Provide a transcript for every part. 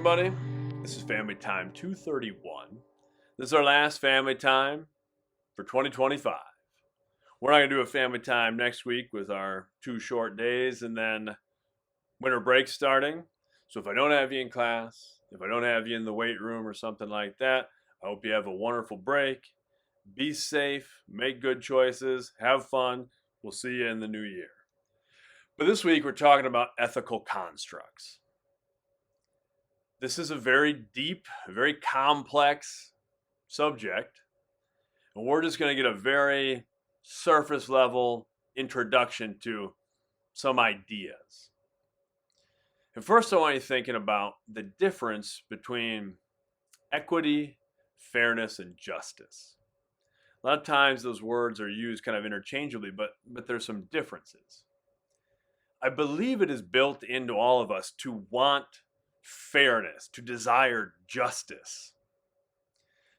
everybody. This is Family Time 231. This is our last Family Time for 2025. We're not going to do a Family Time next week with our 2 short days and then winter break starting. So if I don't have you in class, if I don't have you in the weight room or something like that, I hope you have a wonderful break. Be safe, make good choices, have fun. We'll see you in the new year. But this week we're talking about ethical constructs. This is a very deep, very complex subject, and we're just going to get a very surface level introduction to some ideas. And first, I want you thinking about the difference between equity, fairness, and justice. A lot of times those words are used kind of interchangeably, but there's some differences. I believe it is built into all of us to want fairness, to desire justice.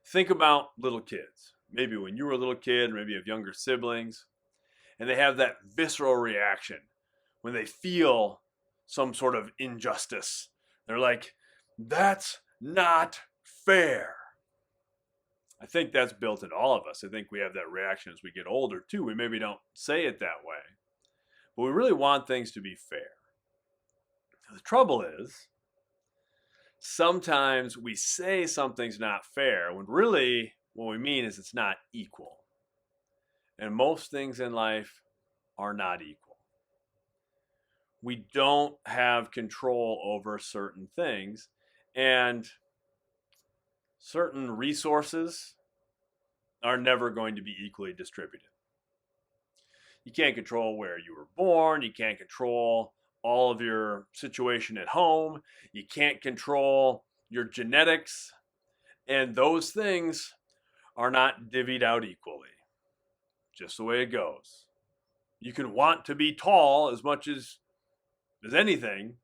Think about little kids. Maybe when you were a little kid, or maybe you have younger siblings, and they have that visceral reaction when they feel some sort of injustice. They're like, that's not fair. I think that's built in all of us. I think we have that reaction as we get older too. We maybe don't say it that way, but we really want things to be fair. The trouble is, sometimes we say something's not fair when really what we mean is it's not equal. And most things in life are not equal. We don't have control over certain things, and certain resources are never going to be equally distributed. You can't control where you were born. You can't control all of your situation at home. You can't control your genetics. And those things are not divvied out equally. Just the way it goes. You can want to be tall as much as anything.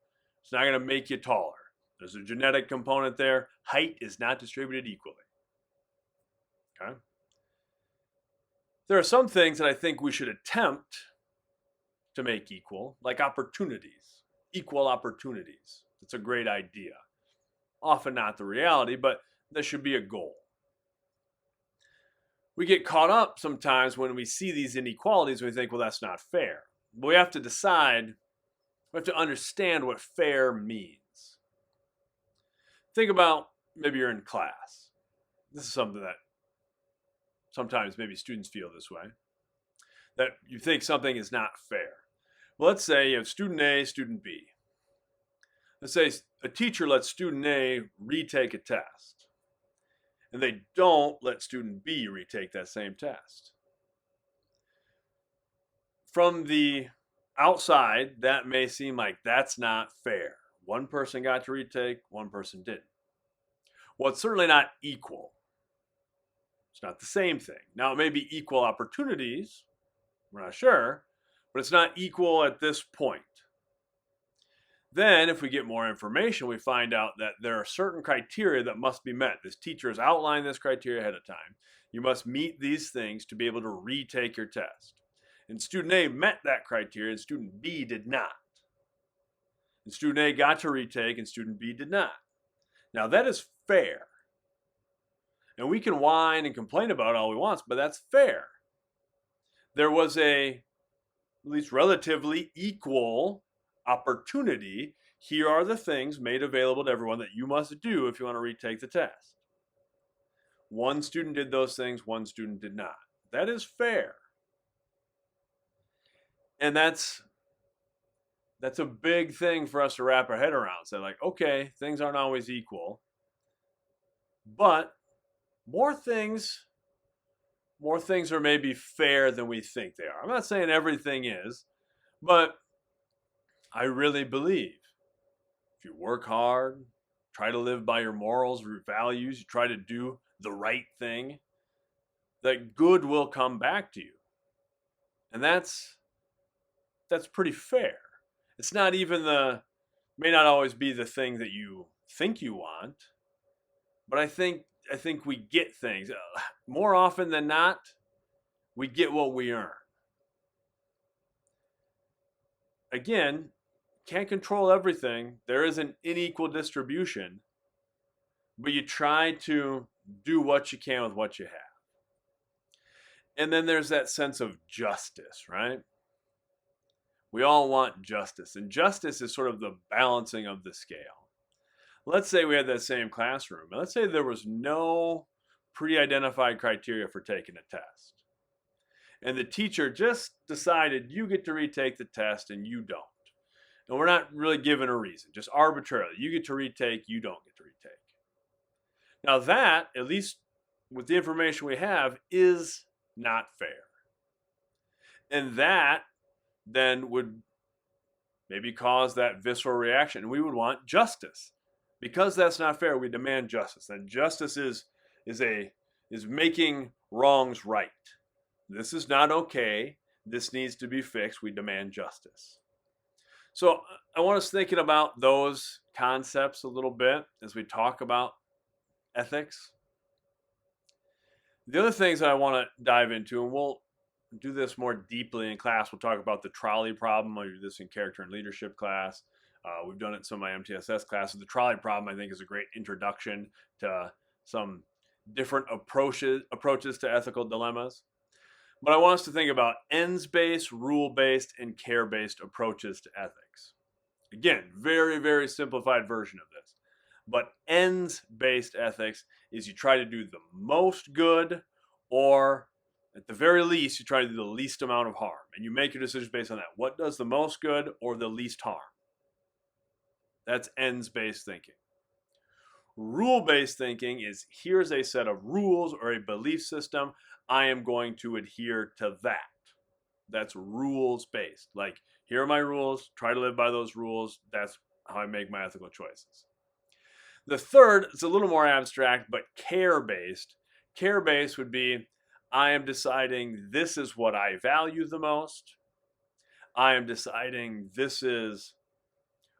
It's not going to make you taller. There's a genetic component there. Height is not distributed equally. Okay? There are some things that I think we should attempt to make equal, like opportunities, equal opportunities. It's a great idea. Often not the reality, but this should be a goal. We get caught up sometimes when we see these inequalities and we think, well, that's not fair. But we have to decide, we have to understand what fair means. Think about maybe you're in class. This is something that sometimes maybe students feel this way, that you think something is not fair. Well, let's say you have student A, student B. Let's say a teacher lets student A retake a test, and they don't let student B retake that same test. From the outside, that may seem like that's not fair. One person got to retake, one person didn't. Well, it's certainly not equal. It's not the same thing. Now, it may be equal opportunities. We're not sure, but it's not equal at this point. Then, if we get more information, we find out that there are certain criteria that must be met. This teacher has outlined this criteria ahead of time. You must meet these things to be able to retake your test. And student A met that criteria, and student B did not. And student A got to retake, and student B did not. Now, that is fair. And we can whine and complain about it all we want, but that's fair. There was at least relatively equal opportunity. Here are the things made available to everyone that you must do if you want to retake the test. One student did those things, one student did not. That is fair. And that's a big thing for us to wrap our head around. Say, like, okay, things aren't always equal, but more things are maybe fair than we think they are. I'm not saying everything is, but I really believe if you work hard, try to live by your morals, your values, you try to do the right thing, that good will come back to you. And that's pretty fair. It's not even may not always be the thing that you think you want, but I think we get things. More often than not, we get what we earn. Again, can't control everything. There is an unequal distribution, but you try to do what you can with what you have. And then there's that sense of justice, right? We all want justice, and justice is sort of the balancing of the scale. Let's say we had that same classroom. Let's say there was no pre-identified criteria for taking a test. And the teacher just decided you get to retake the test and you don't. And we're not really given a reason, just arbitrarily. You get to retake, you don't get to retake. Now that, at least with the information we have, is not fair. And that then would maybe cause that visceral reaction. And we would want justice. Because that's not fair, we demand justice. And justice is making wrongs right. This is not okay. This needs to be fixed. We demand justice. So I want us thinking about those concepts a little bit as we talk about ethics. The other things that I want to dive into, and we'll do this more deeply in class, we'll talk about the trolley problem. I do this in character and leadership class. We've done it in some of my MTSS classes. The trolley problem, I think, is a great introduction to some different approaches to ethical dilemmas. But I want us to think about ends-based, rule-based, and care-based approaches to ethics. Again, very, very simplified version of this. But ends-based ethics is you try to do the most good, or at the very least, you try to do the least amount of harm. And you make your decisions based on that. What does the most good or the least harm? That's ends-based thinking. Rule-based thinking is, here's a set of rules or a belief system. I am going to adhere to that. That's rules-based. Like, here are my rules. Try to live by those rules. That's how I make my ethical choices. The third is a little more abstract, but care-based. Care-based would be, I am deciding this is what I value the most. I am deciding this is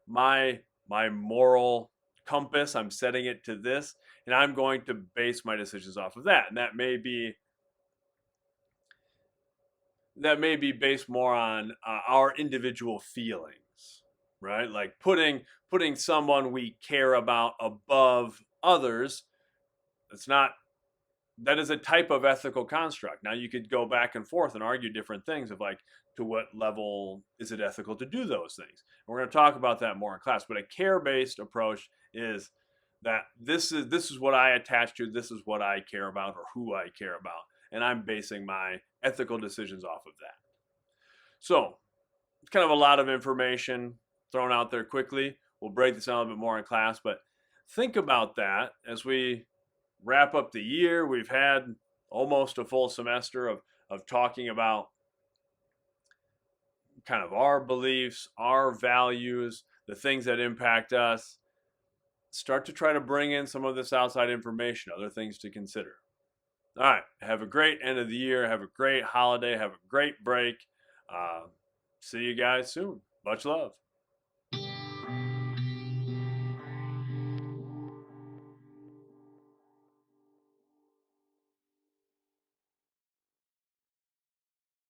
my moral compass. I'm setting it to this, and I'm going to base my decisions off of that. And that may be based more on our individual feelings, right? Like putting someone we care about above others. That is a type of ethical construct. Now you could go back and forth and argue different things of like, to what level is it ethical to do those things? And we're going to talk about that more in class. But a care-based approach is that this is what I attach to, this is what I care about or who I care about, and I'm basing my ethical decisions off of that. So it's kind of a lot of information thrown out there quickly. We'll break this down a little bit more in class, but think about that as we wrap up the year. We've had almost a full semester of talking about kind of our beliefs, our values, the things that impact us. Start to try to bring in some of this outside information, other things to consider. All right, have a great end of the year. Have a great holiday. Have a great break. See you guys soon. Much love.